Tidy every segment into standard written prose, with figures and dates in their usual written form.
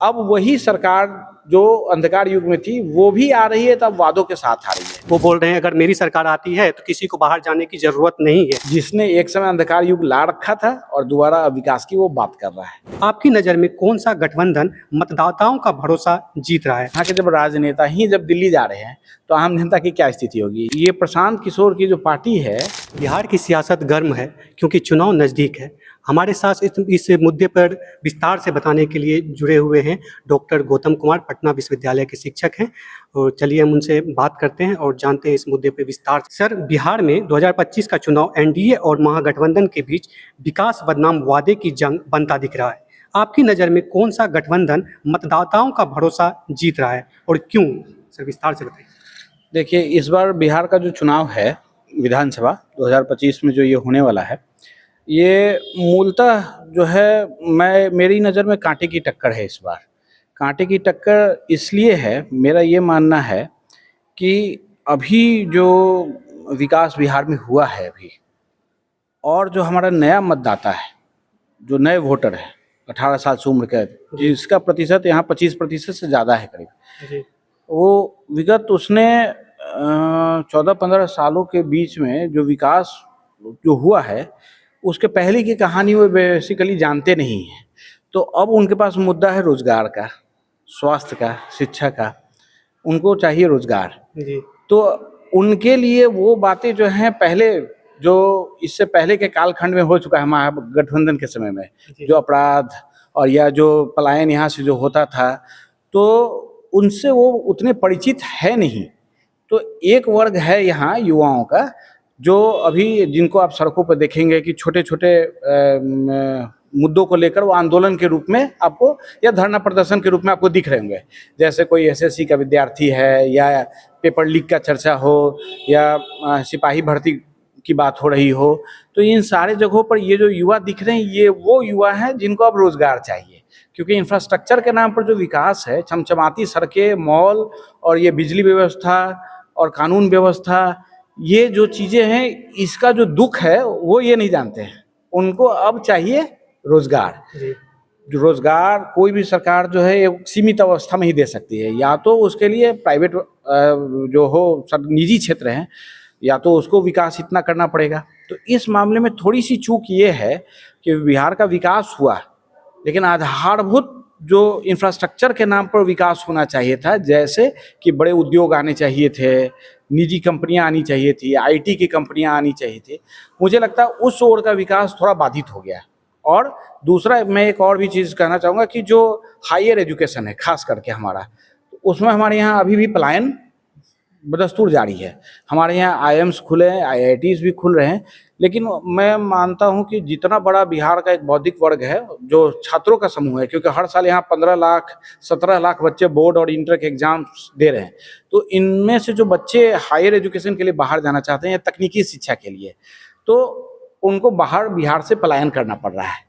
अब वही सरकार जो अंधकार युग में थी वो भी आ रही है, तब वादों के साथ आ रही है। वो बोल रहे हैं अगर मेरी सरकार आती है तो किसी को बाहर जाने की जरूरत नहीं है। जिसने एक समय अंधकार युग ला रखा था और दोबारा विकास की वो बात कर रहा है। आपकी नज़र में कौन सा गठबंधन मतदाताओं का भरोसा जीत रहा है? यहाँ के जब राजनेता ही जब दिल्ली जा रहे हैं तो आम जनता की क्या स्थिति होगी। ये प्रशांत किशोर की जो पार्टी है, बिहार की सियासत गर्म है क्योंकि चुनाव नज़दीक है। हमारे साथ इस मुद्दे पर विस्तार से बताने के लिए जुड़े हुए हैं डॉक्टर गौतम कुमार, पटना विश्वविद्यालय के शिक्षक हैं। और चलिए हम उनसे बात करते हैं और जानते हैं इस मुद्दे पर विस्तार से। सर, बिहार में 2025 का चुनाव एनडीए और महागठबंधन के बीच विकास बनाम वादे की जंग बनता दिख रहा है। आपकी नज़र में कौन सा गठबंधन मतदाताओं का भरोसा जीत रहा है और क्यों? सर, विस्तार से बताइए। देखिए, इस बार बिहार का जो चुनाव है विधानसभा 2025 में जो ये होने वाला है, ये मूलतः जो है मेरी नज़र में कांटे की टक्कर है। इस बार कांटे की टक्कर इसलिए है, मेरा ये मानना है कि अभी जो विकास बिहार में हुआ है अभी, और जो हमारा नया मतदाता है, जो नए वोटर है 18 साल से उम्र का, जिसका प्रतिशत यहाँ 25% से ज़्यादा है करीब, वो विगत उसने 14-15 सालों के बीच में जो विकास जो हुआ है उसके पहले की कहानी वो बेसिकली जानते नहीं हैं। तो अब उनके पास मुद्दा है रोजगार का, स्वास्थ्य का, शिक्षा का, उनको चाहिए रोजगार। जी। तो उनके लिए वो बातें जो हैं पहले, जो इससे पहले के कालखंड में हो चुका है महागठबंधन के समय में, जो अपराध और या जो पलायन यहाँ से जो होता था, तो उनसे वो उतने परिचित है नहीं। तो एक वर्ग है यहाँ युवाओं का, जो अभी जिनको आप सड़कों पर देखेंगे कि छोटे छोटे मुद्दों को लेकर वो आंदोलन के रूप में आपको या धरना प्रदर्शन के रूप में आपको दिख रहे होंगे। जैसे कोई एसएससी का विद्यार्थी है या पेपर लीक का चर्चा हो या सिपाही भर्ती की बात हो रही हो, तो इन सारे जगहों पर ये जो युवा दिख रहे हैं, ये वो युवा हैं जिनको अब रोजगार चाहिए। क्योंकि इंफ्रास्ट्रक्चर के नाम पर जो विकास है, चमचमाती सड़कें, मॉल और ये बिजली व्यवस्था और कानून व्यवस्था, ये जो चीज़ें हैं, इसका जो दुख है वो ये नहीं जानते हैं। उनको अब चाहिए रोजगार। जो रोजगार कोई भी सरकार जो है एक सीमित अवस्था में ही दे सकती है, या तो उसके लिए प्राइवेट जो हो निजी क्षेत्र हैं, या तो उसको विकास इतना करना पड़ेगा। तो इस मामले में थोड़ी सी चूक ये है कि बिहार का विकास हुआ, लेकिन आधारभूत जो इंफ्रास्ट्रक्चर के नाम पर विकास होना चाहिए था, जैसे कि बड़े उद्योग आने चाहिए थे, निजी कंपनियां आनी चाहिए थी, आईटी की कंपनियां आनी चाहिए थी, मुझे लगता है उस ओर का विकास थोड़ा बाधित हो गया। और दूसरा, मैं एक और भी चीज़ कहना चाहूँगा कि जो हायर एजुकेशन है खास करके हमारा, उसमें हमारे यहाँ अभी भी पलायन बदस्तूर जारी है। हमारे यहाँ आईएम्स खुले हैं, आईआईटीज़ भी खुल रहे हैं, लेकिन मैं मानता हूँ कि जितना बड़ा बिहार का एक बौद्धिक वर्ग है, जो छात्रों का समूह है, क्योंकि हर साल यहाँ 15 लाख 17 लाख बच्चे बोर्ड और इंटर के एग्जाम्स दे रहे हैं, तो इनमें से जो बच्चे हायर एजुकेशन के लिए बाहर जाना चाहते हैं, तकनीकी शिक्षा के लिए, तो उनको बाहर बिहार से पलायन करना पड़ रहा है।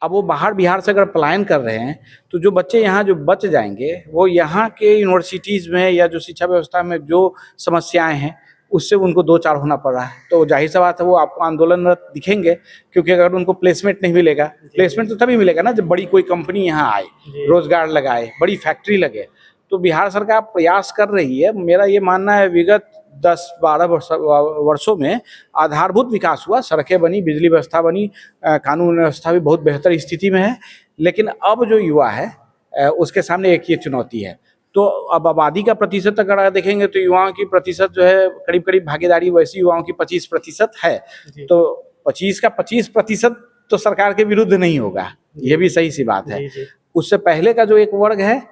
अब वो बाहर बिहार से अगर पलायन कर रहे हैं, तो जो बच्चे यहाँ जो बच जाएंगे, वो यहाँ के यूनिवर्सिटीज़ में या जो शिक्षा व्यवस्था में जो समस्याएं हैं, उससे उनको दो चार होना पड़ रहा है। तो जाहिर सी बात है वो आपको आंदोलनरत दिखेंगे, क्योंकि अगर उनको प्लेसमेंट नहीं मिलेगा, प्लेसमेंट तो तभी मिलेगा ना जब बड़ी कोई कंपनी यहाँ आए, रोजगार लगाए, बड़ी फैक्ट्री लगे। तो बिहार सरकार प्रयास कर रही है। मेरा ये मानना है विगत 10-12 वर्षों में आधारभूत विकास हुआ, सड़कें बनी, बिजली व्यवस्था बनी, कानून व्यवस्था भी बहुत बेहतर स्थिति में है। लेकिन अब जो युवा है उसके सामने एक ये चुनौती है। तो अब आबादी का प्रतिशत अगर देखेंगे तो युवाओं की प्रतिशत जो है करीब करीब भागीदारी वैसी युवाओं की 25% है। तो 25 का 25% तो सरकार के विरुद्ध नहीं होगा, ये भी सही सी बात है। उससे पहले का जो एक वर्ग है,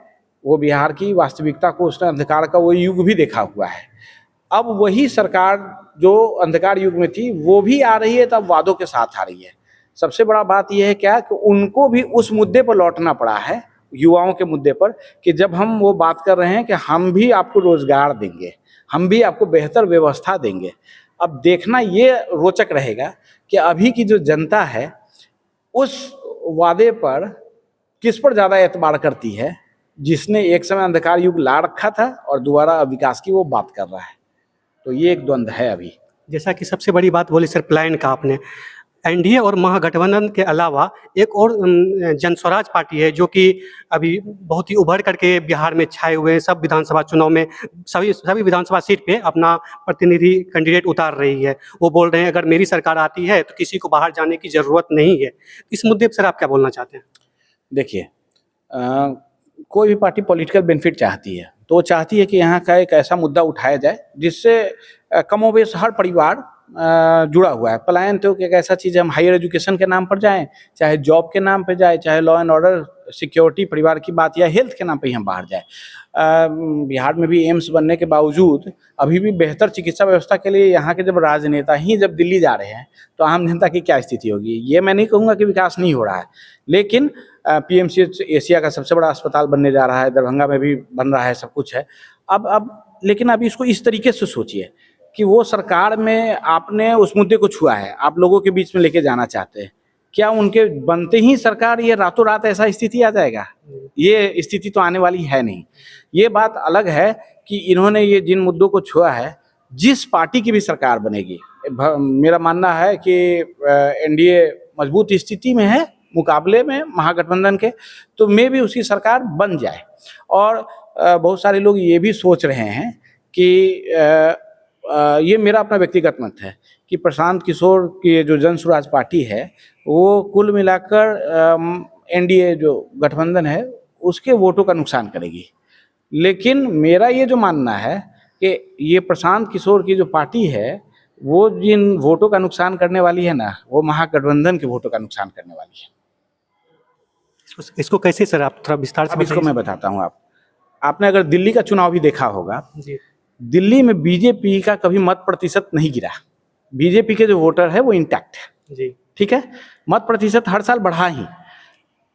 वो बिहार की वास्तविकता को, उसने अंधकार का वो युग भी देखा हुआ है। अब वही सरकार जो अंधकार युग में थी वो भी आ रही है, तब वादों के साथ आ रही है। सबसे बड़ा बात यह है क्या कि उनको भी उस मुद्दे पर लौटना पड़ा है, युवाओं के मुद्दे पर, कि जब हम वो बात कर रहे हैं कि हम भी आपको रोजगार देंगे, हम भी आपको बेहतर व्यवस्था देंगे। अब देखना ये रोचक रहेगा कि अभी की जो जनता है उस वादे पर किस पर ज़्यादा एतबार करती है, जिसने एक समय अंधकार युग ला रखा था और दोबारा विकास की वो बात कर रहा है। तो ये एक द्वंद्व है अभी। जैसा कि सबसे बड़ी बात बोली सर, पलायन का आपने, एनडीए और महागठबंधन के अलावा एक और जनस्वराज पार्टी है जो कि अभी बहुत ही उभर करके बिहार में छाए हुए हैं। सब विधानसभा चुनाव में सभी विधानसभा सीट पे अपना प्रतिनिधि कैंडिडेट उतार रही है। वो बोल रहे हैं अगर मेरी सरकार आती है तो किसी को बाहर जाने की ज़रूरत नहीं है। इस मुद्दे पर सर आप क्या बोलना चाहते हैं? देखिए, कोई भी पार्टी पॉलिटिकल बेनिफिट चाहती है, तो वो चाहती है कि यहाँ का एक ऐसा मुद्दा उठाया जाए जिससे कमोबेश हर परिवार जुड़ा हुआ है। पलायन तो एक ऐसा चीज़ है, हम हायर एजुकेशन के नाम पर जाएं, चाहे जॉब के नाम पे जाए, चाहे लॉ एंड ऑर्डर सिक्योरिटी परिवार की बात, या हेल्थ के नाम पे ही हम बाहर जाएं। बिहार में भी एम्स बनने के बावजूद अभी भी बेहतर चिकित्सा व्यवस्था के लिए यहाँ के जब राजनेता ही जब दिल्ली जा रहे हैं तो आम जनता की क्या स्थिति होगी। ये मैं नहीं कहूँगा कि विकास नहीं हो रहा है, लेकिन पीएमसीएच एशिया का सबसे बड़ा अस्पताल बनने जा रहा है, दरभंगा में भी बन रहा है, सब कुछ है। लेकिन अब इसको इस तरीके से सोचिए कि वो सरकार में आपने उस मुद्दे को छुआ है, आप लोगों के बीच में लेके जाना चाहते हैं। क्या उनके बनते ही सरकार ये रातों रात ऐसा स्थिति आ जाएगा? ये स्थिति तो आने वाली है नहीं। ये बात अलग है कि इन्होंने ये जिन मुद्दों को छुआ है, जिस पार्टी की भी सरकार बनेगी, मेरा मानना है कि एनडीए मजबूत स्थिति में है मुकाबले में महागठबंधन के, तो मे भी उसकी सरकार बन जाए। और बहुत सारे लोग ये भी सोच रहे हैं कि ये मेरा अपना व्यक्तिगत मत है कि प्रशांत किशोर की जो जन स्वराज पार्टी है वो कुल मिलाकर एनडीए जो गठबंधन है उसके वोटों का नुकसान करेगी। लेकिन मेरा ये जो मानना है कि ये प्रशांत किशोर की जो पार्टी है वो जिन वोटों का नुकसान करने वाली है ना, वो महागठबंधन के वोटों का नुकसान करने वाली है। इसको कैसे सर आप थोड़ा विस्तार से इसको मैं बताता हूँ। आपने अगर दिल्ली का चुनाव भी देखा होगा, जी, दिल्ली में बीजेपी का कभी मत प्रतिशत नहीं गिरा। बीजेपी के जो वोटर है वो इंटैक्ट है, जी, ठीक है। मत प्रतिशत हर साल बढ़ा ही।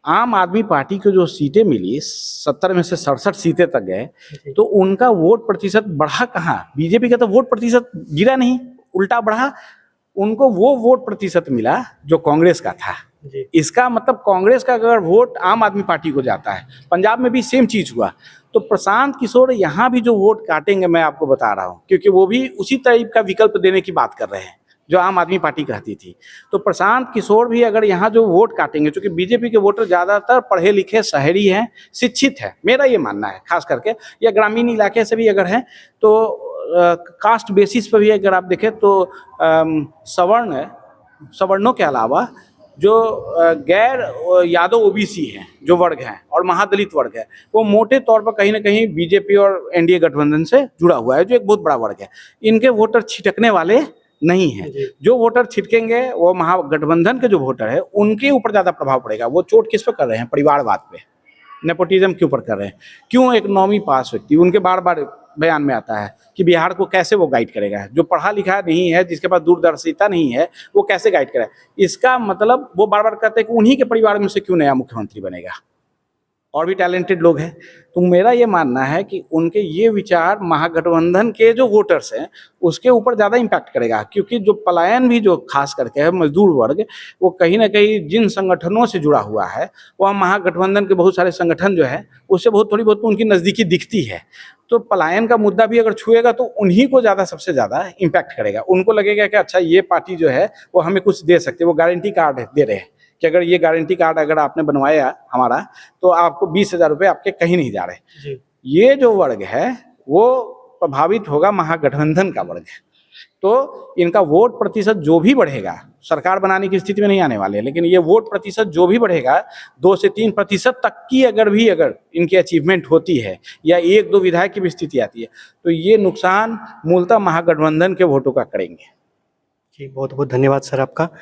आम आदमी पार्टी को जो सीटें मिली 70 में से 67 सीटें तक गए, तो उनका वोट प्रतिशत बढ़ा कहाँ? बीजेपी का तो वोट प्रतिशत गिरा नहीं, उल्टा बढ़ा। उनको वो वोट प्रतिशत मिला जो कांग्रेस का था। इसका मतलब कांग्रेस का अगर वोट आम आदमी पार्टी को जाता है, पंजाब में भी सेम चीज हुआ। तो प्रशांत किशोर यहाँ भी जो वोट काटेंगे, मैं आपको बता रहा हूँ, क्योंकि वो भी उसी टाइप का विकल्प देने की बात कर रहे हैं जो आम आदमी पार्टी कहती थी। तो प्रशांत किशोर भी अगर यहाँ जो वोट काटेंगे, क्योंकि बीजेपी के वोटर ज़्यादातर पढ़े लिखे, शहरी हैं, शिक्षित है, मेरा ये मानना है, खास करके, या ग्रामीण इलाके से भी अगर हैं, तो कास्ट बेसिस पर भी अगर आप देखें तो सवर्णों के अलावा जो गैर यादव ओबीसी हैं, जो वर्ग हैं, और महादलित वर्ग है, वो मोटे तौर पर कहीं ना कहीं बीजेपी और एनडीए गठबंधन से जुड़ा हुआ है, जो एक बहुत बड़ा वर्ग है। इनके वोटर छिटकने वाले नहीं है। जो वोटर छिटकेंगे वो महागठबंधन के जो वोटर है उनके ऊपर ज्यादा प्रभाव पड़ेगा। वो चोट किस पर कर रहे हैं? परिवारवाद पे, नेपोटिज्म के ऊपर कर रहे हैं। क्यों? एक नौवीं पास व्यक्ति, उनके बार बार बयान में आता है कि बिहार को कैसे वो गाइड करेगा, जो पढ़ा लिखा नहीं है, जिसके पास दूरदर्शिता नहीं है, वो कैसे गाइड करेगा। इसका मतलब वो बार बार कहते हैं कि उन्हीं के परिवार में से क्यों नया मुख्यमंत्री बनेगा, और भी टैलेंटेड लोग हैं। तो मेरा ये मानना है कि उनके ये विचार महागठबंधन के जो वोटर्स हैं उसके ऊपर ज़्यादा इम्पैक्ट करेगा, क्योंकि जो पलायन भी जो खास करके है मजदूर वर्ग, वो कहीं ना कहीं जिन संगठनों से जुड़ा हुआ है, वह महागठबंधन के बहुत सारे संगठन जो है उससे थोड़ी बहुत उनकी नज़दीकी दिखती है। तो पलायन का मुद्दा भी अगर छुएगा तो उन्हीं को ज़्यादा, सबसे ज़्यादा इम्पैक्ट करेगा। उनको लगेगा कि अच्छा, ये पार्टी जो है वो हमें कुछ दे सकते हैं, वो गारंटी कार्ड दे रहे हैं कि अगर ये गारंटी कार्ड अगर आपने बनवाया हमारा, तो आपको 20,000 रुपये आपके कहीं नहीं जा रहे। ये जो वर्ग है वो प्रभावित होगा, महागठबंधन का वर्ग है। तो इनका वोट प्रतिशत जो भी बढ़ेगा, सरकार बनाने की स्थिति में नहीं आने वाले, लेकिन ये वोट प्रतिशत जो भी बढ़ेगा, 2 से 3% तक की अगर इनकी अचीवमेंट होती है, या 1-2 विधायक की भी स्थिति आती है, तो ये नुकसान मूलतः महागठबंधन के वोटों का करेंगे। जी, बहुत बहुत धन्यवाद सर आपका।